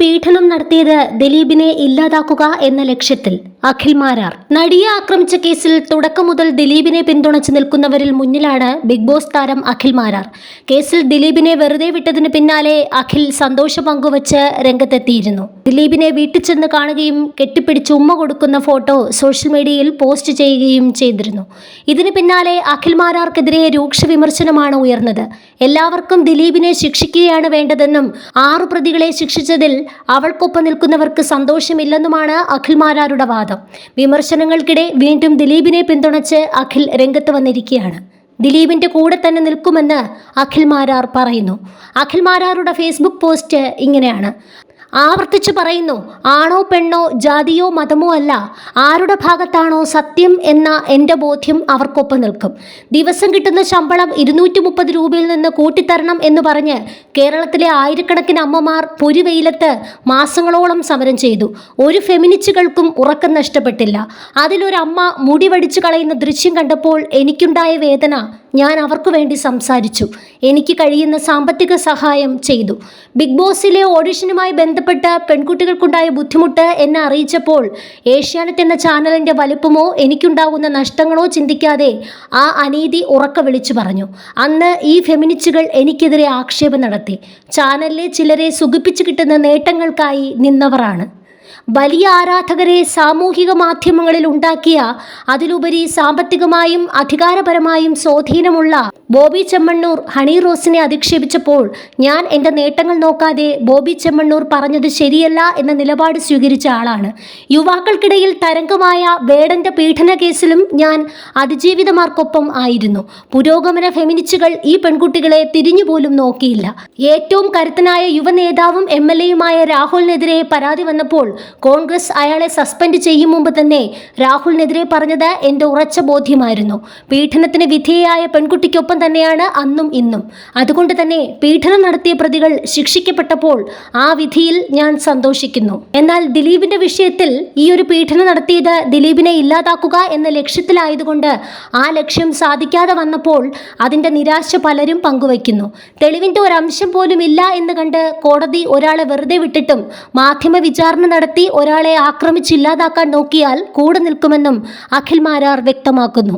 പീഡനം നടത്തിയത് ദിലീപിനെ ഇല്ലാതാക്കുക എന്ന ലക്ഷ്യത്തിൽ അഖിൽ മാരാർ. നടിയെ ആക്രമിച്ച കേസിൽ തുടക്കം മുതൽ ദിലീപിനെ പിന്തുണച്ച് നിൽക്കുന്നവരിൽ മുന്നിലാണ് ബിഗ് ബോസ് താരം അഖിൽ മാരാർ. കേസിൽ ദിലീപിനെ വെറുതെ വിട്ടതിന് പിന്നാലെ അഖിൽ സന്തോഷം പങ്കുവച്ച് രംഗത്തെത്തിയിരുന്നു. ദിലീപിനെ വീട്ടിൽ ചെന്ന് കാണുകയും കെട്ടിപ്പിടിച്ച് ഉമ്മ കൊടുക്കുന്ന ഫോട്ടോ സോഷ്യൽ മീഡിയയിൽ പോസ്റ്റ് ചെയ്യുകയും ചെയ്തിരുന്നു. ഇതിന് പിന്നാലെ അഖിൽ മാരാർക്കെതിരെ രൂക്ഷ വിമർശനമാണ് ഉയർന്നത്. എല്ലാവർക്കും ദിലീപിനെ ശിക്ഷിക്കുകയാണ് വേണ്ടതെന്നും 6 പ്രതികളെ ശിക്ഷിച്ചതിൽ അവൾക്കൊപ്പം നിൽക്കുന്നവർക്ക് സന്തോഷമില്ലെന്നുമാണ് അഖിൽ മാരാരുടെ വാദം. വിമർശനങ്ങൾക്കിടെ വീണ്ടും ദിലീപിനെ പിന്തുണച്ച് അഖിൽ രംഗത്ത് വന്നിരിക്കുകയാണ്. ദിലീപിന്റെ കൂടെ തന്നെ നിൽക്കുമെന്ന് അഖിൽ മാരാർ പറയുന്നു. അഖിൽ മാരാരുടെ ഫേസ്ബുക്ക് പോസ്റ്റ് ഇങ്ങനെയാണ്: ആവർത്തിച്ചു പറയുന്നു, ആണോ പെണ്ണോ ജാതിയോ മതമോ അല്ല, ആരുടെ ഭാഗത്താണോ സത്യം എന്ന എൻ്റെ ബോധ്യം അവർക്കൊപ്പം നിൽക്കും. ദിവസം കിട്ടുന്ന ശമ്പളം 230 രൂപയിൽ നിന്ന് കൂട്ടിത്തരണം എന്ന് പറഞ്ഞ് കേരളത്തിലെ ആയിരക്കണക്കിന് അമ്മമാർ പൊരിവെയിലത്ത് മാസങ്ങളോളം സമരം ചെയ്തു. ഒരു ഫെമിനിസ്റ്റുകൾക്കും ഉറക്കം നഷ്ടപ്പെട്ടില്ല. അതിലൊരമ്മ മുടി വടിച്ചു കളയുന്ന ദൃശ്യം കണ്ടപ്പോൾ എനിക്കുണ്ടായ വേദന ഞാൻ അവർക്ക് വേണ്ടി സംസാരിച്ചു. എനിക്ക് കഴിയുന്ന സാമ്പത്തിക സഹായം ചെയ്തു. ബിഗ് ബോസിലെ ഓഡിഷനുമായി ബന്ധപ്പെട്ട പെൺകുട്ടികൾക്കുണ്ടായ ബുദ്ധിമുട്ട് എന്നെ അറിയിച്ചപ്പോൾ ഏഷ്യാനെറ്റ് എന്ന ചാനലിൻ്റെ വലുപ്പമോ എനിക്കുണ്ടാകുന്ന നഷ്ടങ്ങളോ ചിന്തിക്കാതെ ആ അനീതി ഉറക്കെ വിളിച്ചു പറഞ്ഞു. അന്ന് ഈ ഫെമിനിസ്റ്റുകൾ എനിക്കെതിരെ ആക്ഷേപം നടത്തി. ചാനലിലെ ചിലരെ സുഖിപ്പിച്ചു കിട്ടുന്ന നേട്ടങ്ങൾക്കായി നിന്നവരാണ്. വലിയ ആരാധകരെ സാമൂഹിക മാധ്യമങ്ങളിൽ ഉണ്ടാക്കിയ, അതിലുപരി സാമ്പത്തികമായും അധികാരപരമായും സ്വാധീനമുള്ള ബോബി ചെമ്മണ്ണൂർ ഹണി റോസിനെ അധിക്ഷേപിച്ചപ്പോൾ ഞാൻ എൻ്റെ നേട്ടങ്ങൾ നോക്കാതെ ബോബി ചെമ്മണ്ണൂർ പറഞ്ഞത് ശരിയല്ല എന്ന നിലപാട് സ്വീകരിച്ച ആളാണ്. യുവാക്കൾക്കിടയിൽ തരംഗമായ വേടന്റെ പീഡന കേസിലും ഞാൻ അതിജീവിതമാർക്കൊപ്പം ആയിരുന്നു. പുരോഗമന ഫെമിനിസ്റ്റുകൾ ഈ പെൺകുട്ടികളെ തിരിഞ്ഞുപോലും നോക്കിയില്ല. ഏറ്റവും കരുത്തനായ യുവനേതാവും MLA-യുമായ രാഹുലിനെതിരെ പരാതി വന്നപ്പോൾ കോൺഗ്രസ് അയാളെ സസ്പെൻഡ് ചെയ്യും മുമ്പ് തന്നെ രാഹുലിനെതിരെ പറഞ്ഞത് എൻ്റെ ഉറച്ച ബോധ്യമായിരുന്നു. പീഡനത്തിന് വിധേയയായ പെൺകുട്ടിക്കൊപ്പം തന്നെയാണ് അന്നും ഇന്നും. അതുകൊണ്ട് തന്നെ പീഡനം നടത്തിയ പ്രതികൾ ശിക്ഷിക്കപ്പെട്ടപ്പോൾ ആ വിധിയിൽ ഞാൻ സന്തോഷിക്കുന്നു. എന്നാൽ ദിലീപിന്റെ വിഷയത്തിൽ ഈ ഒരു പീഡനം നടത്തിയത് ദിലീപിനെ ഇല്ലാതാക്കുക എന്ന ലക്ഷ്യത്തിലായതുകൊണ്ട് ആ ലക്ഷ്യം സാധിക്കാതെ വന്നപ്പോൾ അതിൻ്റെ നിരാശ പലരും പങ്കുവയ്ക്കുന്നു. തെളിവിൻ്റെ ഒരംശം പോലും ഇല്ല എന്ന് കണ്ട് കോടതി ഒരാളെ വെറുതെ വിട്ടിട്ടും മാധ്യമ വിചാരണ നടത്തി ഒരാളെ ആക്രമിച്ചില്ലാതാക്കാൻ നോക്കിയാൽ കൂടെ നിൽക്കുമെന്നും അഖിൽ മാരാർ വ്യക്തമാക്കുന്നു.